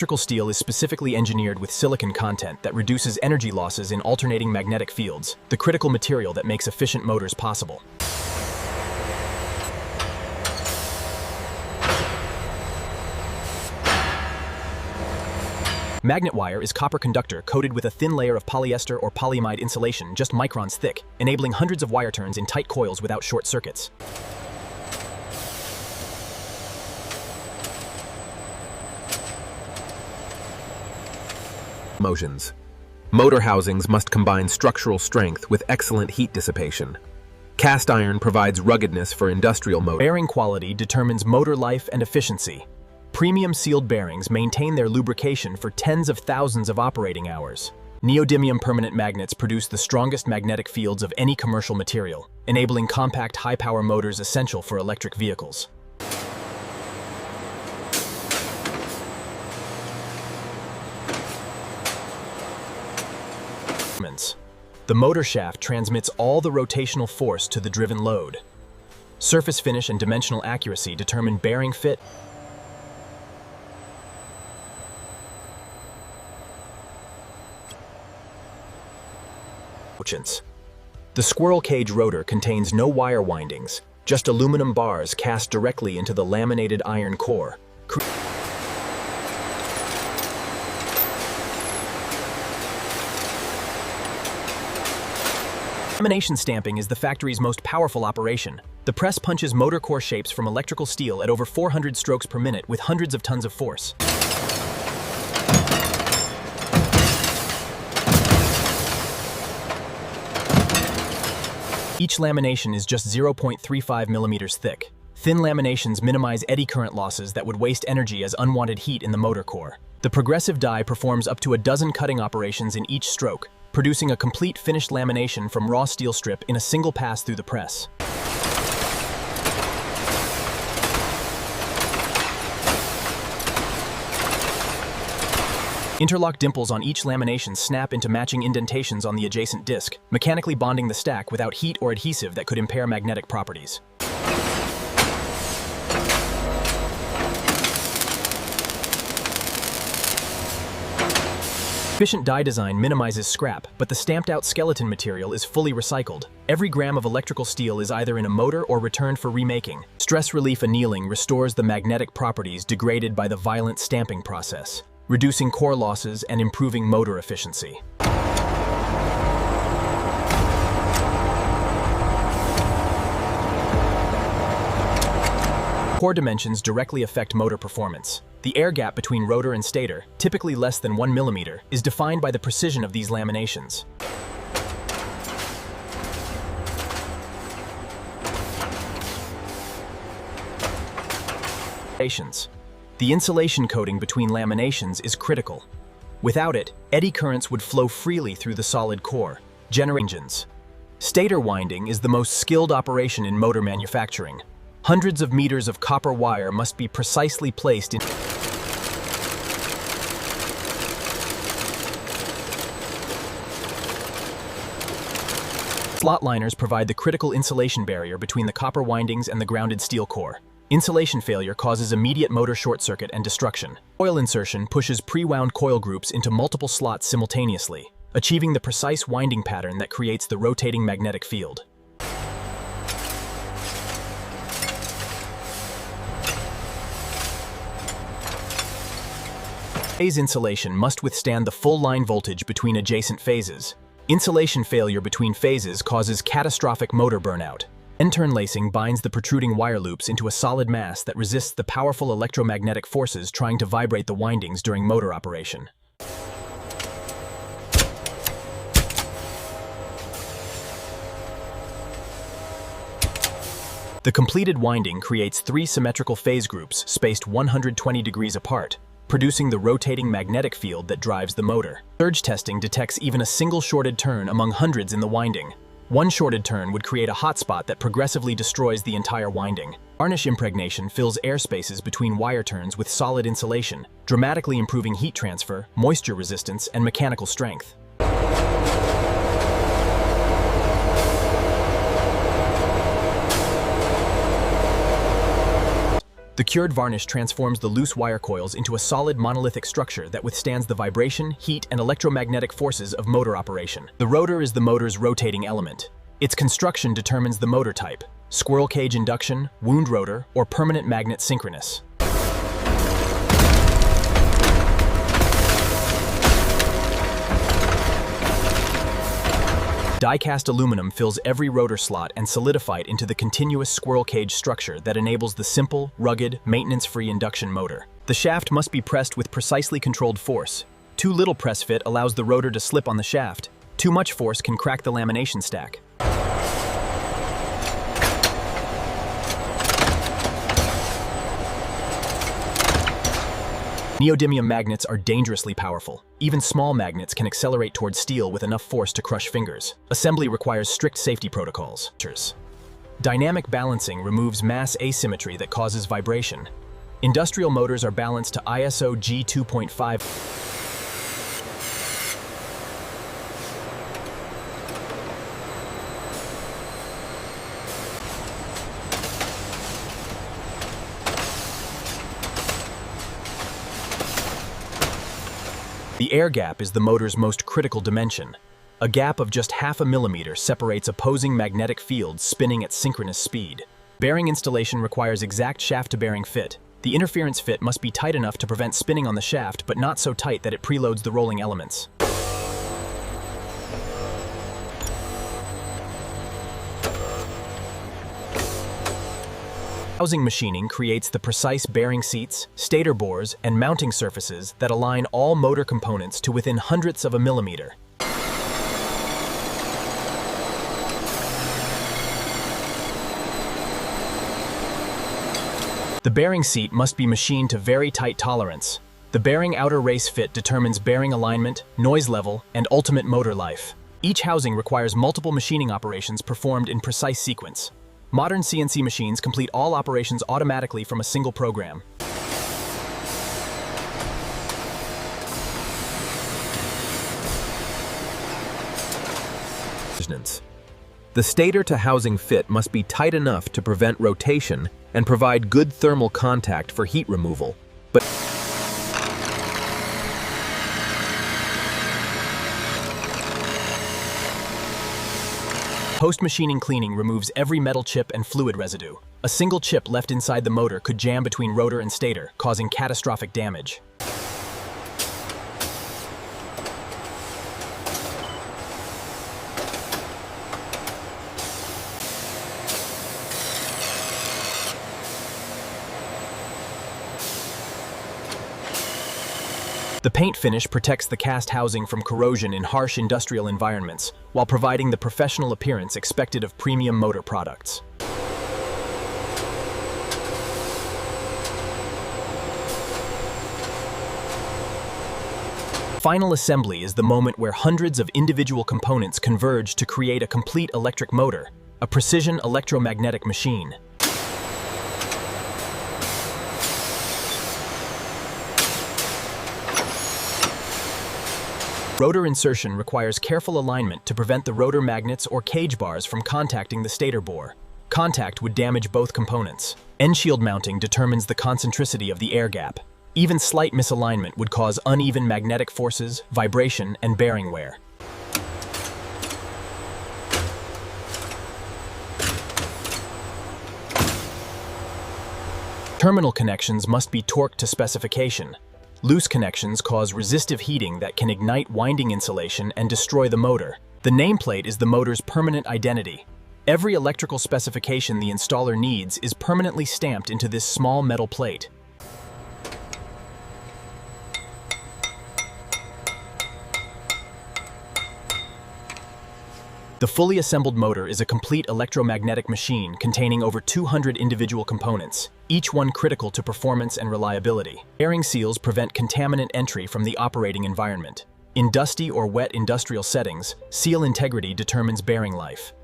Electrical steel is specifically engineered with silicon content that reduces energy losses in alternating magnetic fields, the critical material that makes efficient motors possible. Magnet wire is copper conductor coated with a thin layer of polyester or polyamide insulation just microns thick, enabling hundreds of wire turns in tight coils without short circuits. Motions. Motor housings must combine structural strength with excellent heat dissipation. Cast iron provides ruggedness for industrial motors. Bearing quality determines motor life and efficiency. Premium sealed bearings maintain their lubrication for tens of thousands of operating hours. Neodymium permanent magnets produce the strongest magnetic fields of any commercial material, enabling compact high-power motors essential for electric vehicles. The motor shaft transmits all the rotational force to the driven load. Surface finish and dimensional accuracy determine bearing fit. The squirrel cage rotor contains no wire windings, just aluminum bars cast directly into the laminated iron core. Lamination stamping is the factory's most powerful operation. The press punches motor core shapes from electrical steel at over 400 strokes per minute with hundreds of tons of force. Each lamination is just 0.35 millimeters thick. Thin laminations minimize eddy current losses that would waste energy as unwanted heat in the motor core. The progressive die performs up to a dozen cutting operations in each stroke, producing a complete finished lamination from raw steel strip in a single pass through the press. Interlock dimples on each lamination snap into matching indentations on the adjacent disc, mechanically bonding the stack without heat or adhesive that could impair magnetic properties. Efficient die design minimizes scrap, but the stamped-out skeleton material is fully recycled. Every gram of electrical steel is either in a motor or returned for remaking. Stress relief annealing restores the magnetic properties degraded by the violent stamping process, reducing core losses and improving motor efficiency. Core dimensions directly affect motor performance. The air gap between rotor and stator, typically less than 1 millimeter, is defined by the precision of these laminations. The insulation coating between laminations is critical. Without it, eddy currents would flow freely through the solid core, generating engines. Stator-winding is the most skilled operation in motor manufacturing. Hundreds of meters of copper wire must be precisely placed in. Slot liners provide the critical insulation barrier between the copper windings and the grounded steel core. Insulation failure causes immediate motor short circuit and destruction. Coil insertion pushes pre-wound coil groups into multiple slots simultaneously, achieving the precise winding pattern that creates the rotating magnetic field. Phase insulation must withstand the full line voltage between adjacent phases. Insulation failure between phases causes catastrophic motor burnout. N-turn lacing binds the protruding wire loops into a solid mass that resists the powerful electromagnetic forces trying to vibrate the windings during motor operation. The completed winding creates 3 symmetrical phase groups spaced 120 degrees apart, producing the rotating magnetic field that drives the motor. Surge testing detects even a single shorted turn among hundreds in the winding. One shorted turn would create a hotspot that progressively destroys the entire winding. Varnish impregnation fills air spaces between wire turns with solid insulation, dramatically improving heat transfer, moisture resistance, and mechanical strength. The cured varnish transforms the loose wire coils into a solid monolithic structure that withstands the vibration, heat, and electromagnetic forces of motor operation. The rotor is the motor's rotating element. Its construction determines the motor type: squirrel cage induction, wound rotor, or permanent magnet synchronous. Die-cast aluminum fills every rotor slot and solidifies it into the continuous squirrel cage structure that enables the simple, rugged, maintenance-free induction motor. The shaft must be pressed with precisely controlled force. Too little press fit allows the rotor to slip on the shaft. Too much force can crack the lamination stack. Neodymium magnets are dangerously powerful. Even small magnets can accelerate towards steel with enough force to crush fingers. Assembly requires strict safety protocols. Dynamic balancing removes mass asymmetry that causes vibration. Industrial motors are balanced to ISO G2.5. The air gap is the motor's most critical dimension. A gap of just 0.5 millimeter separates opposing magnetic fields spinning at synchronous speed. Bearing installation requires exact shaft-to-bearing fit. The interference fit must be tight enough to prevent spinning on the shaft, but not so tight that it preloads the rolling elements. Housing machining creates the precise bearing seats, stator bores, and mounting surfaces that align all motor components to within hundredths of a millimeter. The bearing seat must be machined to very tight tolerance. The bearing outer race fit determines bearing alignment, noise level, and ultimate motor life. Each housing requires multiple machining operations performed in precise sequence. Modern CNC machines complete all operations automatically from a single program. The stator-to-housing fit must be tight enough to prevent rotation and provide good thermal contact for heat removal. But post-machining cleaning removes every metal chip and fluid residue. A single chip left inside the motor could jam between rotor and stator, causing catastrophic damage. The paint finish protects the cast housing from corrosion in harsh industrial environments, while providing the professional appearance expected of premium motor products. Final assembly is the moment where hundreds of individual components converge to create a complete electric motor, a precision electromagnetic machine. Rotor insertion requires careful alignment to prevent the rotor magnets or cage bars from contacting the stator bore. Contact would damage both components. End shield mounting determines the concentricity of the air gap. Even slight misalignment would cause uneven magnetic forces, vibration, and bearing wear. Terminal connections must be torqued to specification. Loose connections cause resistive heating that can ignite winding insulation and destroy the motor. The nameplate is the motor's permanent identity. Every electrical specification the installer needs is permanently stamped into this small metal plate. The fully assembled motor is a complete electromagnetic machine containing over 200 individual components, each one critical to performance and reliability. Bearing seals prevent contaminant entry from the operating environment. In dusty or wet industrial settings, seal integrity determines bearing life.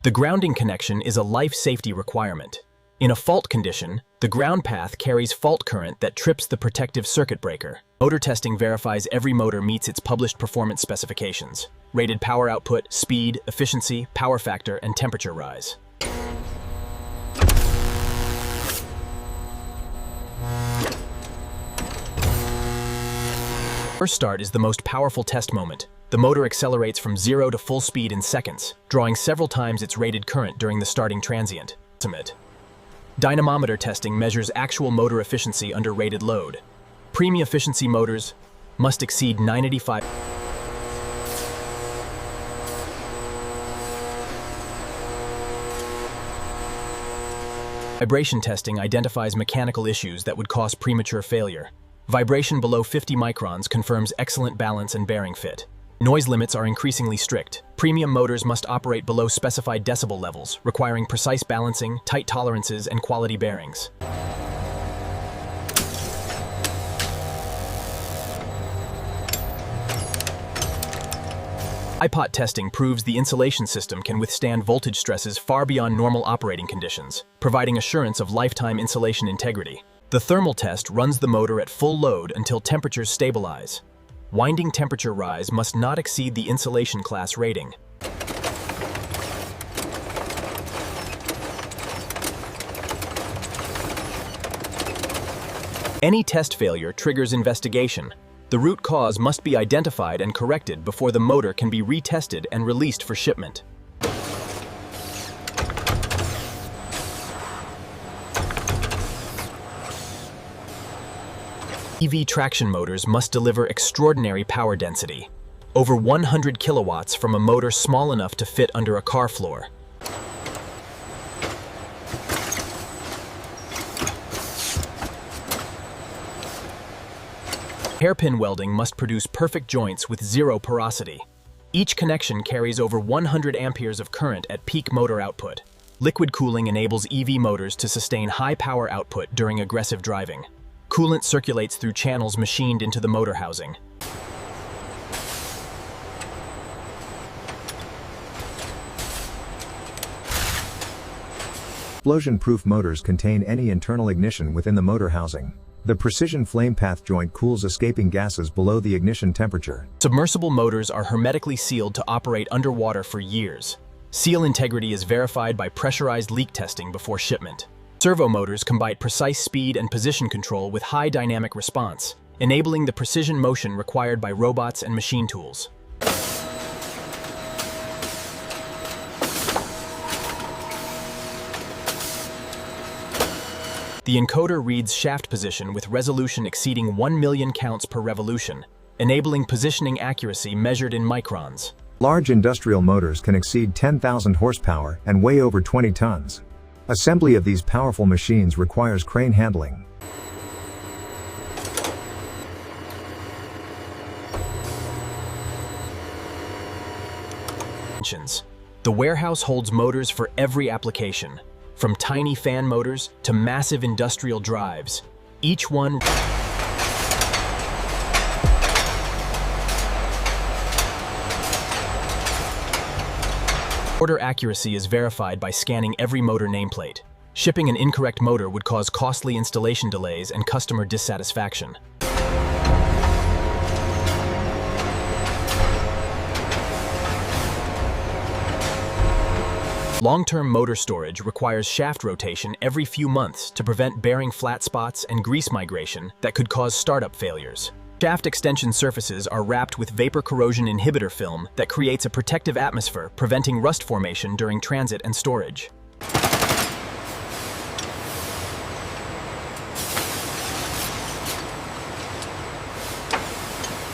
The grounding connection is a life safety requirement. In a fault condition, the ground path carries fault current that trips the protective circuit breaker. Motor testing verifies every motor meets its published performance specifications. rated power output, speed, efficiency, power factor, and temperature rise. First start is the most powerful test moment. The motor accelerates from 0 to full speed in seconds, drawing several times its rated current during the starting transient. Dynamometer testing measures actual motor efficiency under rated load. Premium efficiency motors must exceed 95. Vibration testing identifies mechanical issues that would cause premature failure. Vibration below 50 microns confirms excellent balance and bearing fit. Noise limits are increasingly strict. Premium motors must operate below specified decibel levels, requiring precise balancing, tight tolerances, and quality bearings. IPOT testing proves the insulation system can withstand voltage stresses far beyond normal operating conditions, providing assurance of lifetime insulation integrity. The thermal test runs the motor at full load until temperatures stabilize. Winding temperature rise must not exceed the insulation class rating. Any test failure triggers investigation. The root cause must be identified and corrected before the motor can be retested and released for shipment. EV traction motors must deliver extraordinary power density, over 100 kilowatts from a motor small enough to fit under a car floor. Hairpin welding must produce perfect joints with zero porosity. Each connection carries over 100 amperes of current at peak motor output. Liquid cooling enables EV motors to sustain high power output during aggressive driving. Coolant circulates through channels machined into the motor housing. Explosion-proof motors contain any internal ignition within the motor housing. The precision flame path joint cools escaping gases below the ignition temperature. Submersible motors are hermetically sealed to operate underwater for years. Seal integrity is verified by pressurized leak testing before shipment. Servo motors combine precise speed and position control with high dynamic response, enabling the precision motion required by robots and machine tools. The encoder reads shaft position with resolution exceeding 1 million counts per revolution, enabling positioning accuracy measured in microns. Large industrial motors can exceed 10,000 horsepower and weigh over 20 tons. Assembly of these powerful machines requires crane handling. The warehouse holds motors for every application, from tiny fan motors to massive industrial drives. Each one order accuracy is verified by scanning every motor nameplate. Shipping an incorrect motor would cause costly installation delays and customer dissatisfaction. Long-term motor storage requires shaft rotation every few months to prevent bearing flat spots and grease migration that could cause startup failures. Shaft extension surfaces are wrapped with vapor corrosion inhibitor film that creates a protective atmosphere, preventing rust formation during transit and storage.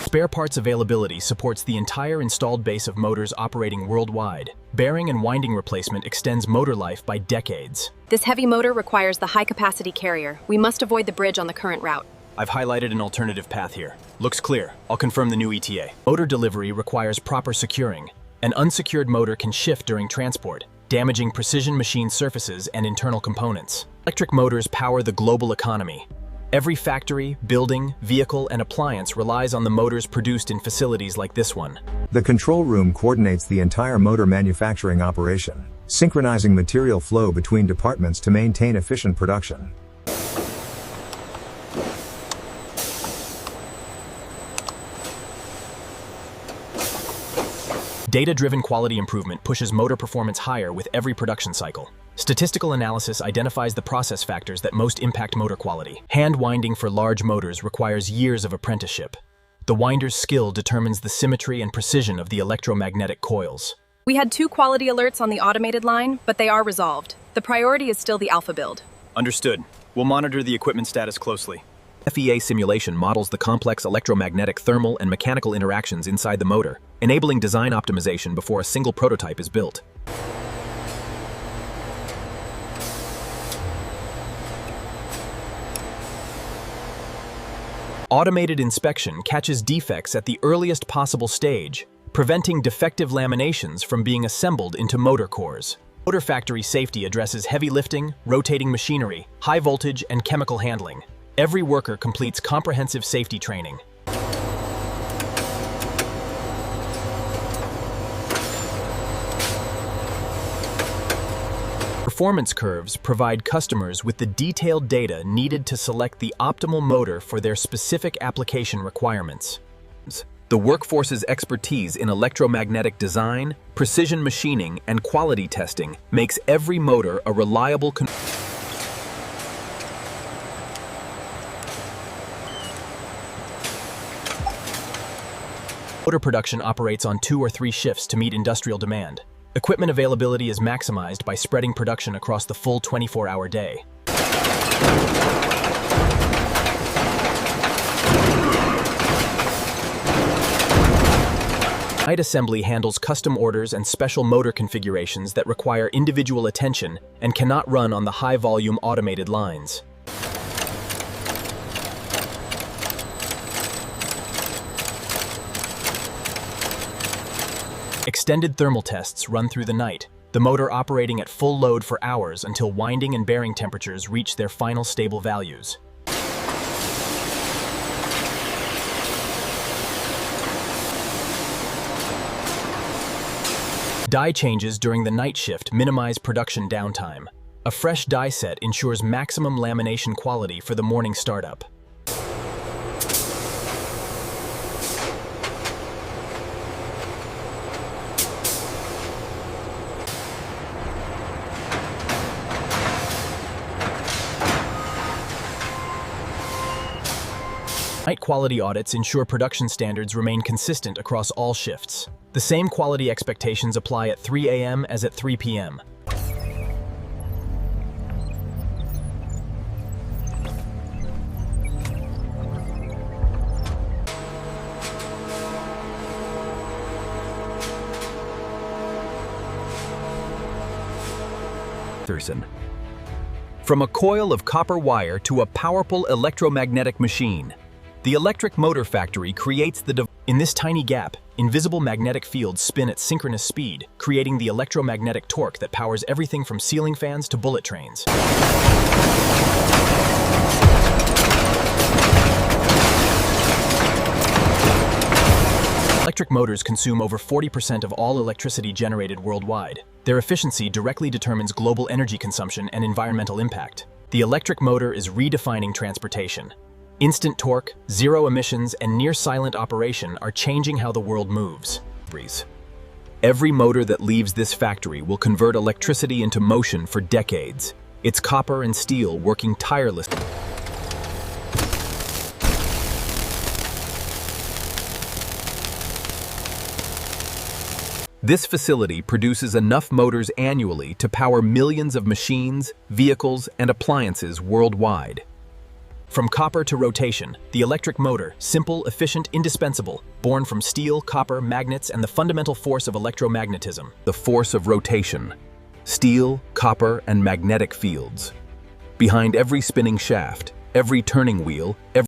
Spare parts availability supports the entire installed base of motors operating worldwide. Bearing and winding replacement extends motor life by decades. This heavy motor requires the high-capacity carrier. We must avoid the bridge on the current route. I've highlighted an alternative path here. Looks clear. I'll confirm the new ETA. Motor delivery requires proper securing. An unsecured motor can shift during transport, damaging precision machine surfaces and internal components. Electric motors power the global economy. Every factory, building, vehicle, and appliance relies on the motors produced in facilities like this one. The control room coordinates the entire motor manufacturing operation, synchronizing material flow between departments to maintain efficient production. Data-driven quality improvement pushes motor performance higher with every production cycle. Statistical analysis identifies the process factors that most impact motor quality. Hand winding for large motors requires years of apprenticeship. The winder's skill determines the symmetry and precision of the electromagnetic coils. We had 2 quality alerts on the automated line, but they are resolved. The priority is still the alpha build. Understood. We'll monitor the equipment status closely. FEA simulation models the complex electromagnetic thermal and mechanical interactions inside the motor, enabling design optimization before a single prototype is built. Automated inspection catches defects at the earliest possible stage, preventing defective laminations from being assembled into motor cores. Motor factory safety addresses heavy lifting, rotating machinery, high voltage, and chemical handling. Every worker completes comprehensive safety training. Performance curves provide customers with the detailed data needed to select the optimal motor for their specific application requirements. The workforce's expertise in electromagnetic design, precision machining, and quality testing makes every motor a reliable Motor production operates on 2 or 3 shifts to meet industrial demand. Equipment availability is maximized by spreading production across the full 24-hour day. Night assembly handles custom orders and special motor configurations that require individual attention and cannot run on the high-volume automated lines. Extended thermal tests run through the night, the motor operating at full load for hours until winding and bearing temperatures reach their final stable values. Die changes during the night shift minimize production downtime. A fresh die set ensures maximum lamination quality for the morning startup. Night quality audits ensure production standards remain consistent across all shifts. The same quality expectations apply at 3 a.m. as at 3 p.m. From a coil of copper wire to a powerful electromagnetic machine, the electric motor factory creates In this tiny gap, invisible magnetic fields spin at synchronous speed, creating the electromagnetic torque that powers everything from ceiling fans to bullet trains. Electric motors consume over 40% of all electricity generated worldwide. Their efficiency directly determines global energy consumption and environmental impact. The electric motor is redefining transportation. Instant torque, zero emissions, and near-silent operation are changing how the world moves. Every motor that leaves this factory will convert electricity into motion for decades. It's copper and steel working tirelessly. This facility produces enough motors annually to power millions of machines, vehicles, and appliances worldwide. From copper to rotation, the electric motor, simple, efficient, indispensable, born from steel, copper, magnets, and the fundamental force of electromagnetism. The force of rotation. Steel, copper, and magnetic fields. Behind every spinning shaft, every turning wheel, every